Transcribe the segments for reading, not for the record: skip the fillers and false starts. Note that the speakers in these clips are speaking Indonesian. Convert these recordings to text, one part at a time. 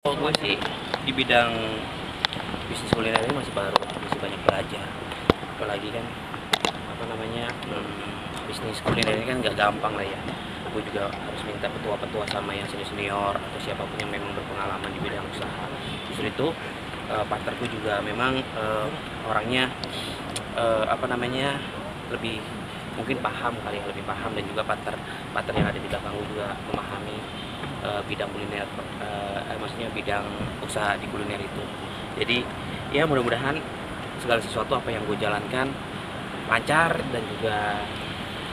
Kalau gue sih di bidang bisnis kuliner ini masih baru, masih banyak belajar. Apalagi kan bisnis kuliner ini kan nggak gampang lah ya. Gue juga harus minta petua-petua sama yang senior-senior atau siapapun yang memang berpengalaman di bidang usaha. Justru itu partnerku juga memang orangnya lebih mungkin paham kali ya, lebih paham, dan juga partner yang ada di belakang gue juga memahami bidang kuliner, maksudnya bidang usaha di kuliner itu. Jadi ya mudah-mudahan segala sesuatu apa yang gue jalankan lancar dan juga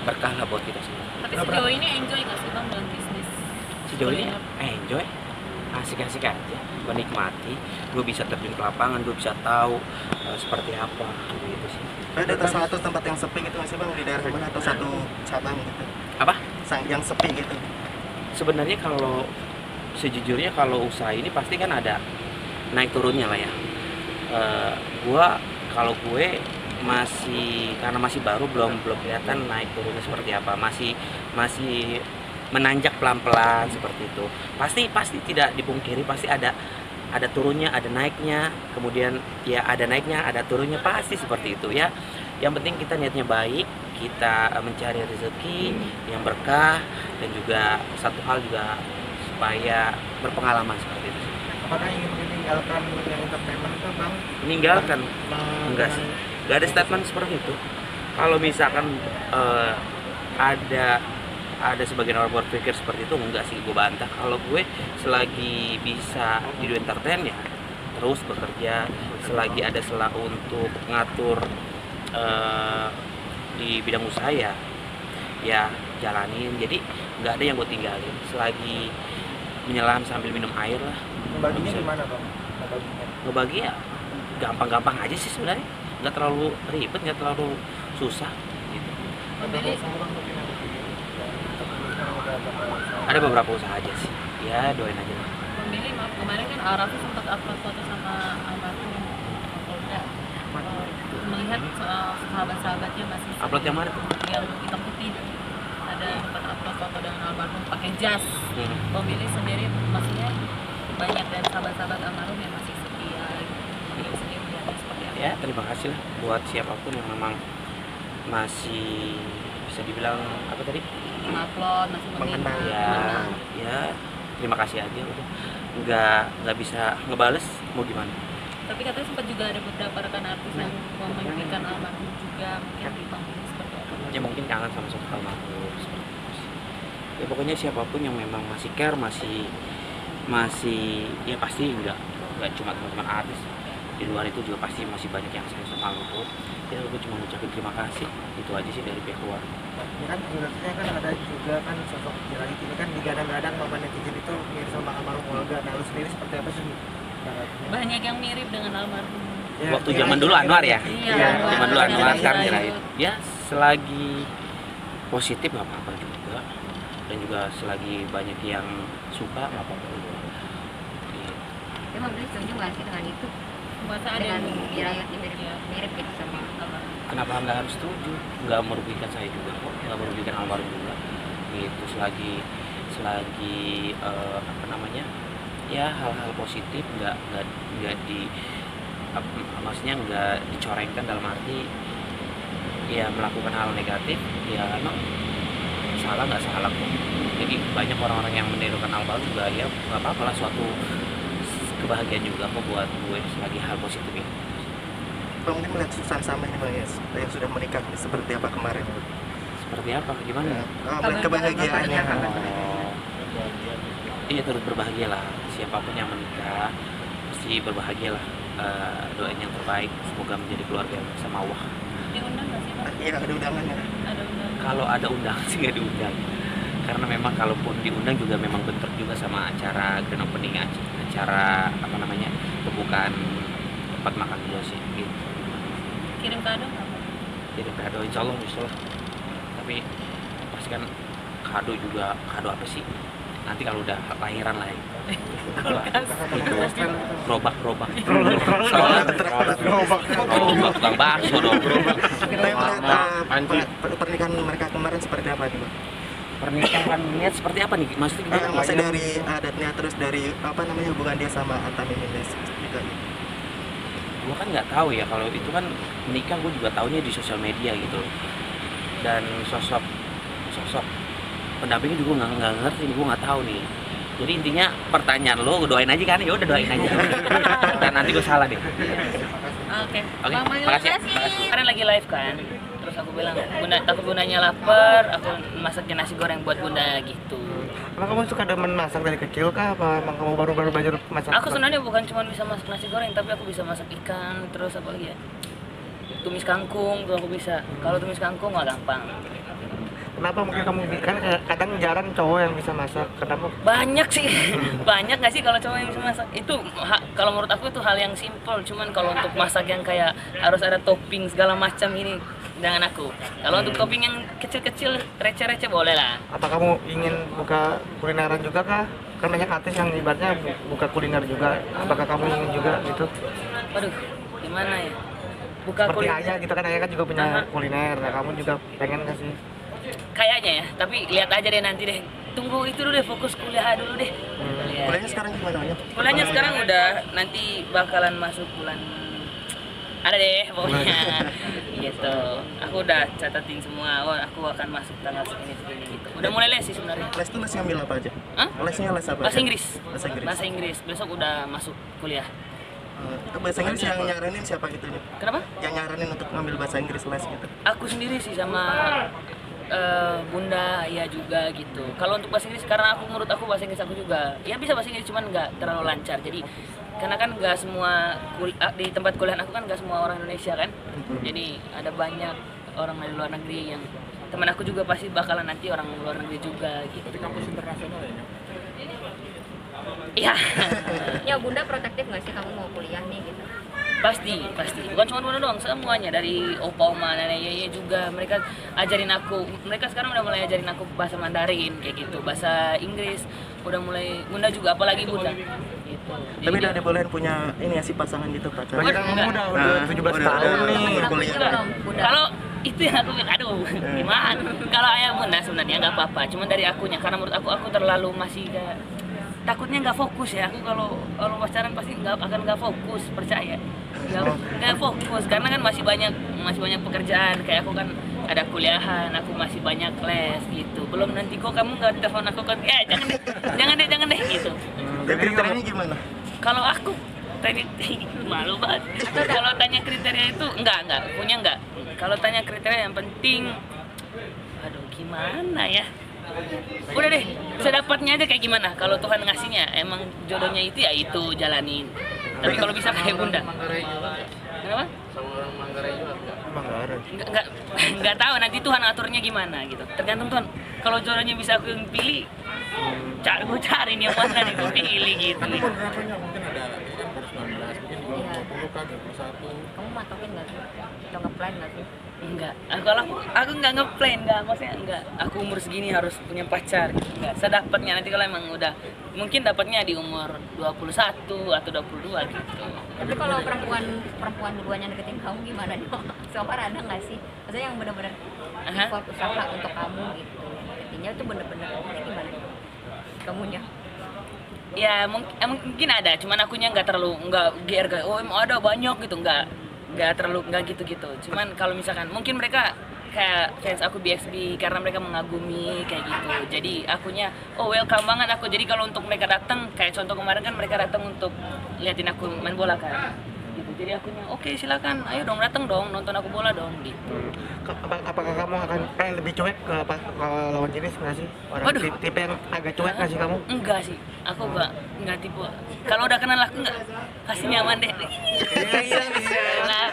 berkah lah buat kita semua. Tapi sejauh ini enjoy nggak sih bang dalam bisnis? Sejauh ini enjoy, asik-asik aja, menikmati. Gue bisa terjun ke lapangan, gue bisa tahu seperti apa gitu sih. Ada satu tempat yang sepi gitu nggak sih bang, di daerah mana, atau satu cabang gitu? Apa? Yang sepi gitu. Sebenarnya kalau sejujurnya kalau usaha ini pasti kan ada naik turunnya lah ya. Kalau gue karena masih baru, belum kelihatan naik turunnya seperti apa, masih menanjak pelan-pelan seperti itu. Pasti tidak dipungkiri, pasti ada turunnya, ada naiknya, kemudian ya ada naiknya, ada turunnya, pasti seperti itu ya. Yang penting kita niatnya baik, kita mencari rezeki yang berkah, dan juga satu hal juga supaya berpengalaman seperti itu. Apakah ingin meninggalkan yang entertainment itu bang? Meninggalkan? Enggak sih, enggak ada statement seperti itu. Kalau misalkan ada sebagian orang berpikir seperti itu, enggak sih, gue bantah. Kalau gue selagi bisa di dunia entertain ya terus bekerja, selagi ada celah untuk ngatur di bidang usaha ya jalanin. Jadi nggak ada yang gue tinggalin, selagi menyelam sambil minum air lah. Ngebaginya gimana bang? Ngebagi ya gampang-gampang aja sih sebenarnya, nggak terlalu ribet, nggak terlalu susah gitu. Ada beberapa usaha aja sih, ya doain aja lah. Memilih, maaf, kemarin kan Raffi sempat upload foto sama almarhum Polda, melihat sahabat-sahabatnya masih Upload yang mana tuh? yang hitam putih, ada sempat upload foto dengan almarhum pakai jas. Pemilih sendiri maksudnya banyak dari sahabat-sahabat almarhum yang masih setia. Pemilih sendiri melihatnya seperti apa? Ya terima kasih lah buat siapapun yang memang masih bisa dibilang apa tadi, Upload masih Mengenang. ya terima kasih aja udah. Nggak bisa ngebales, mau gimana. Tapi katanya sempat juga ada beberapa rekan artis yang memimpikan almarhum juga, mungkin di panggung seperti apa? Ya mungkin kangen sama sosok almarhum seperti itu sih. Ya pokoknya siapapun yang memang masih care, masih ya pasti nggak cuma teman-teman artis, di luar itu juga pasti masih banyak yang sayang sama almarhum. Ya gue cuma ngucapin terima kasih, itu aja sih dari pihak keluarga. Ya kan menurutnya kan ada juga kan sosok Jirahit ini kan digadang-gadang sama netizen itu mirip sama almarhum Olga. Nah lu sendiri seperti apa sih? Banyak yang mirip dengan almarhum. Ya, Waktu zaman dulu Anwar ya, Iya, zaman dulu Anwar, sekarang Jirahit. Jirahit. Ya selagi positif nggak apa-apa juga, dan juga selagi banyak yang suka nggak apa-apa juga. Gitu. Emang beli setuju nggak sih dengan itu? Masa ada Dengan yang Jirahit mirip Iya. mirip gitu sama almarhum. Kenapa nggak harus setuju? Nggak merugikan saya juga kok, nggak merugikan almarhum juga. Gitu, selagi ya hal-hal positif, nggak maksudnya nggak dicorengkan dalam arti ya melakukan hal negatif, ya no, salah nggak salah kok. Jadi banyak orang-orang yang menirukan almarhum juga, ya nggak apa-apa lah, suatu kebahagiaan juga kok buat gue selagi hal positif ini. Bang mungkin melihat Susan sama ini bang ya, yang sudah menikah seperti apa kemarin? Seperti apa? Gimana? Kebahagiaannya. Oh, iya, turut berbahagia lah. Siapapun yang menikah pasti berbahagia lah. Doain yang terbaik, semoga menjadi keluarga yang bersama Allah. Diundang nggak sih bang? Iya ada undangannya. Ada undangan. Kalau ada undangan sih nggak diundang, karena memang kalaupun diundang juga memang bentrok juga sama acara grand opening, acara pembukaan tempat makan juga sih gitu. Kirim kado nggak bang? Jadi kado insya Allah. Tapi pasti kan kado juga, kado apa sih? Nanti kalau udah lahiran lah ya. Itu gerobak tukang bakso dong. Pernikahan mereka kemarin seperti apa nih bang? Pernikahan niat seperti apa nih? Maksudnya gimana? Maksudnya dari adatnya, terus dari apa namanya hubungan dia sama Anta Mimiles juga. Gue kan nggak tahu ya, kalau itu kan menikah gue juga taunya di sosial media gitu. Dan sosok pendampingnya juga nggak ngerti nih, gue nggak tahu nih. Jadi intinya pertanyaan lo doain aja kan, ya udah doain aja. Dan nanti gue salah deh. Oke. Makasih. Karena lagi live kan. Terus aku bilang, Bunda, takut bundanya lapar, aku masakin nasi goreng buat bunda gitu. Emang kamu suka demen masak dari kecil kah? Apa emang kamu baru-baru belajar masak? Aku sebenarnya bukan cuma bisa masak nasi goreng, tapi aku bisa masak ikan, terus apa lagi ya? Tumis kangkung tuh aku bisa. Kalau tumis kangkung nggak gampang. Kenapa mungkin kamu kan kadang jarang cowok yang bisa masak? Kenapa? Banyak sih, banyak nggak sih kalau cowok yang bisa masak? Itu kalau menurut aku itu hal yang simple. Cuman kalau untuk masak yang kayak harus ada topping segala macam ini, jangan aku. Kalau untuk topping yang kecil-kecil, receh-receh boleh lah. Apa kamu ingin buka kulineran juga kah? Kan banyak artis yang ibaratnya buka kuliner juga. Apakah kamu ingin juga gitu? Waduh, gimana ya? Buka Seperti kuliner. Ayah gitu kan, Ayah kan juga punya kuliner. Nah, kamu juga pengen nggak sih? Kayaknya ya, tapi lihat aja deh nanti deh. Tunggu itu dulu deh, fokus kuliah dulu deh. Lihat. Kuliahnya sekarang gimana Nya? Kuliahnya sekarang udah, nanti bakalan masuk bulan ada deh pokoknya gitu. Aku udah catatin semua, aku akan masuk tanggal segini gitu. Udah mulai les sih sebenarnya. Les tuh les ngambil apa aja? Hah? Lesnya les apa? Bahasa aja? Inggris. Bahasa Inggris. Bahasa Inggris. Besok udah masuk kuliah. Itu bahasa Inggris yang nyaranin siapa gitu Nya? Kenapa? Yang nyaranin untuk ngambil bahasa Inggris les gitu. Aku sendiri sih sama bunda ya juga gitu. Kalau untuk bahasa Inggris, karena menurut aku bahasa Inggris aku juga ya bisa bahasa Inggris, cuman nggak terlalu lancar. Jadi karena kan nggak semua di tempat kuliah aku kan nggak semua orang Indonesia kan. Jadi ada banyak orang dari luar negeri yang teman aku juga pasti bakalan nanti orang luar negeri juga gitu. Di kampus internasional ya? Iya. Ya bunda protektif nggak sih kamu mau kuliah nih gitu? Pasti bukan cuma bunda doang, semuanya dari opa oma nenek yeye juga mereka ajarin aku. Mereka sekarang udah mulai ajarin aku bahasa Mandarin kayak gitu, bahasa Inggris udah mulai. Bunda juga, apalagi bunda gitu. Tapi udah dibolehin punya ini ya sih pasangan gitu pacar. Bagi kamu udah 17 tahun nih. kuliah. Belum bunda. Kalau itu yang aku bilang, aduh gimana? Kalau ayah bunda sebenarnya nggak apa-apa, cuman dari akunya, karena menurut aku terlalu masih kayak takutnya nggak fokus ya. Aku kalau pacaran pasti nggak fokus, percaya nggak fokus, karena kan masih banyak pekerjaan. Kayak aku kan ada kuliahan, aku masih banyak les gitu. Belum nanti kok kamu nggak telepon aku kan, jangan deh gitu. Tapi kriterianya gimana? Kalau aku tadi malu banget. Kalau tanya kriteria itu enggak punya enggak. Kalau tanya kriteria yang penting, aduh gimana ya? Udah deh, sedapatnya aja kayak gimana. Kalau Tuhan ngasihnya, emang jodohnya itu ya itu jalanin. Tapi kalau bisa kayak bunda. Kenapa? Manggarai. Enggak tahu nanti Tuhan aturnya gimana gitu. Tergantung Tuhan. Kalau jodohnya bisa aku yang pilih, gue cari nih yang mana nih gue pilih gitu. Tapi penerapannya mungkin ada, ini kan baru 19, mungkin 20 kan, 21. Kamu matokin nggak sih? Atau nge-plan nggak sih? Enggak, kalau aku nggak ngeplan, nggak, maksudnya enggak. Aku umur segini harus punya pacar, enggak. Sedapatnya nanti kalau emang udah, mungkin dapatnya di umur 21 atau 22 gitu. Tapi kalau perempuan duluan yang deketin kamu gimana dong? So far ada nggak sih? Maksudnya yang benar-benar effort usaha untuk kamu gitu. Intinya itu benar-benar gimana? Kamunya? Ya mungkin ada, cuman akunya nggak terlalu GR kayak oh emang ada banyak gitu, nggak terlalu gitu. Cuman kalau misalkan mungkin mereka kayak fans aku BXB karena mereka mengagumi kayak gitu. Jadi akunya welcome banget aku. Jadi kalau untuk mereka datang, kayak contoh kemarin kan mereka datang untuk liatin aku main bola kan. Gitu. Jadi akunya oke, silakan, ayo dong datang dong, nonton aku bola dong gitu. Apakah kamu akan lebih cuek ke lawan jenis nggak sih? Orang Waduh. tipe yang agak cuek nggak sih kamu? Enggak sih, aku enggak tipe. Kalau udah kenal aku enggak, pasti nyaman deh.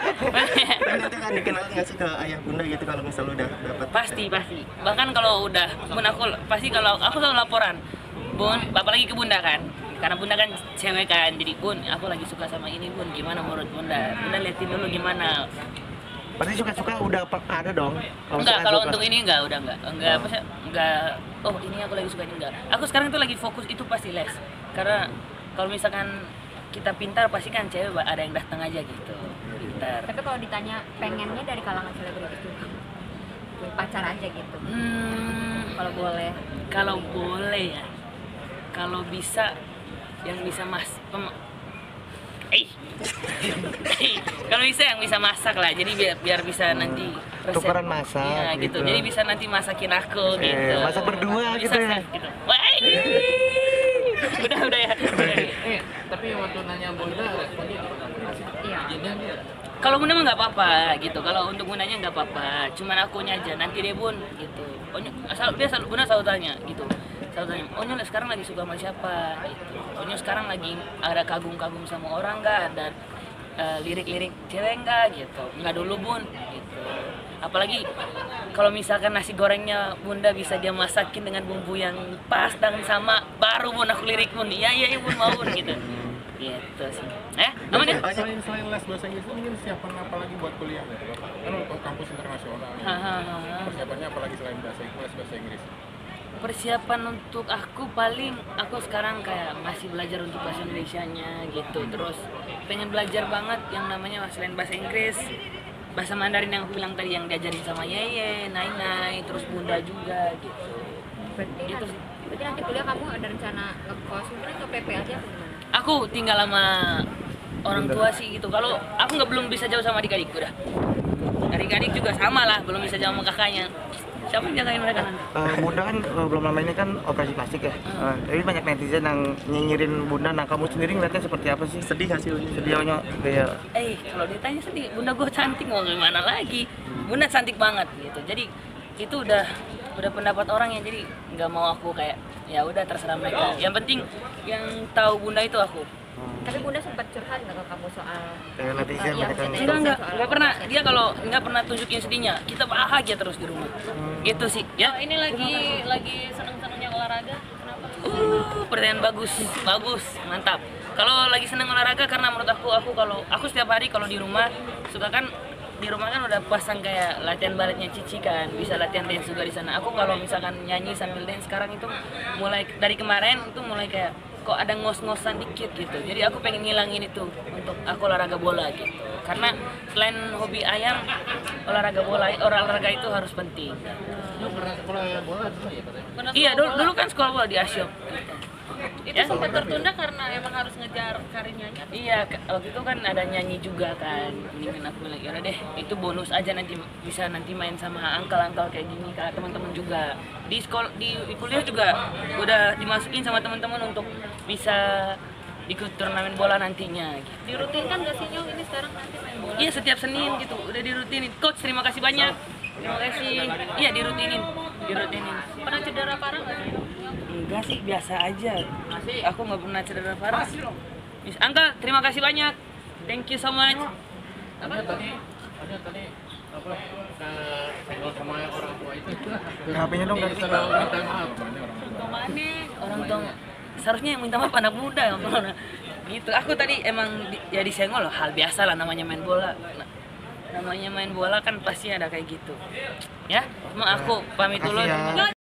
Tapi nanti kan dikenal nggak sih ke ayah bunda gitu kalau misalnya udah dapat? Pasti. Bahkan kalau udah, bun aku pasti kalau aku selalu laporan, bun, bapak lagi ke bunda kan. Karena bunda kan cewek kan, jadi bun, aku lagi suka sama ini bun, gimana menurut bunda? Bunda liatin dulu gimana. Pasti suka-suka udah ada dong. Enggak, kalau untuk ini enggak, udah enggak, maksudnya enggak. Oh ini aku lagi suka ini enggak. Aku sekarang tuh lagi fokus itu pasti les. Karena kalau misalkan kita pintar pasti kan cewek ada yang datang aja gitu. Pintar. Tapi kalau ditanya pengennya dari kalangan selebritis juga. punya pacar aja gitu? Kalau boleh. Kalau boleh ya, kalau bisa yang bisa kalau bisa yang bisa masak lah, jadi biar bisa nanti Tukeran masak iya, gitu. Jadi bisa nanti masakin aku gitu. masak berdua Bisa, gitu ya. gitu. Wah, udah ya. Tapi waktu nanya Bunda responnya Iya. Kalau Bunda mah nggak apa-apa gitu. Kalau untuk Bundanya nggak apa-apa. Cuman akunya aja nanti deh Bun gitu. Bunda selalu tanya gitu. Selalu tanya, Onyo sekarang lagi suka sama siapa? Gitu. Onyo sekarang lagi ada kagum-kagum sama orang nggak? Dan lirik-lirik cewek nggak? Gitu. Nggak dulu Bun. Gitu. Apalagi kalau misalkan nasi gorengnya Bunda bisa dia masakin dengan bumbu yang pas dan sama, baru Bun aku lirik Bun. Iya Bun mau Bun gitu. Gitu sih. Aman ya? Selain les bahasa Inggris itu mungkin siapan apa lagi buat kuliah? Kan kampus internasional nih. Persiapannya apa lagi selain bahasa Inggris? Persiapan untuk aku paling aku sekarang kayak masih belajar untuk bahasa Indonesianya gitu. Terus pengen belajar banget yang namanya selain bahasa Inggris, bahasa Mandarin yang aku bilang tadi yang diajarin sama Yeye, Nai, terus Bunda juga gitu. Berarti nanti kuliah kamu ada rencana ngekos mungkin atau PP aja apa gimana? Aku tinggal sama orang tua sih gitu. Kalau aku belum bisa jauh sama adik-adik udah. Adik-adik juga sama lah, belum bisa jauh sama kakaknya. Siapa yang jagain mereka nanti? Bunda kan belum lama ini kan operasi plastik ya. Tapi banyak netizen yang nyinyirin Bunda. Nah kamu sendiri ngeliatnya seperti apa sih? Sedih hasilnya. Sedihnya kayak Kalau ditanya sedih, Bunda gue cantik mau gimana lagi? Bunda cantik banget gitu. Jadi itu udah pendapat orang ya. Jadi nggak mau aku kayak ya udah terserah mereka. Yang penting yang tahu Bunda itu aku. Tapi Bunda sempat curhat nggak ke kamu soal netizen mereka Enggak pernah. Dia kalau nggak pernah tunjukin sedihnya. Kita bahagia terus di rumah. Gitu sih. Ya. Ini lagi seneng-senengnya olahraga. Kenapa? Pertanyaan bagus, mantap. Kalau lagi seneng olahraga karena menurut aku setiap hari kalau di rumah suka kan di rumah kan udah pasang kayak latihan baletnya Cici kan, bisa latihan dance juga di sana. Aku kalau misalkan nyanyi sambil dance sekarang itu mulai dari kemarin itu mulai kayak kok ada ngos-ngosan dikit gitu. Jadi aku pengen ngilangin itu untuk aku olahraga bola gitu. Karena selain hobi ayam, olahraga itu harus penting. Lu pernah sekolah bola dulu ya katanya? Iya, dulu kan sekolah bola di Asyok. Itu sempat tertunda karena emang harus ngejar karir nyanyi. Iya, waktu itu kan ada nyanyi juga kan. Mendingan aku lagi udah deh, itu bonus aja nanti bisa main sama angkel-angkel kayak gini kan teman-teman juga. Di sekolah di kuliah juga udah dimasukin sama teman-teman untuk bisa ikut turnamen bola nantinya. Gitu. Dirutinkan nggak sih Nyong ini sekarang nanti main bola? Iya, setiap Senin gitu, udah dirutinin. Coach, terima kasih banyak. Terima kasih. Iya, dirutinin. Pernah cedera parah nggak sih? Enggak sih, biasa aja. Aku nggak pernah cedera parah. Angga, terima kasih banyak. Thank you so much. Ada tadi apa senggol sama orang tua itu. HP-nya dong dari Kalau minta maaf banyak orang tua. Kemana? Orang tua seharusnya yang minta maaf anak muda ya. Gitu. Aku tadi emang disenggol loh, hal biasa lah namanya main bola. Namanya main bola kan pasti ada kayak gitu. Ya, cuma aku pamit dulu. Makasih ya.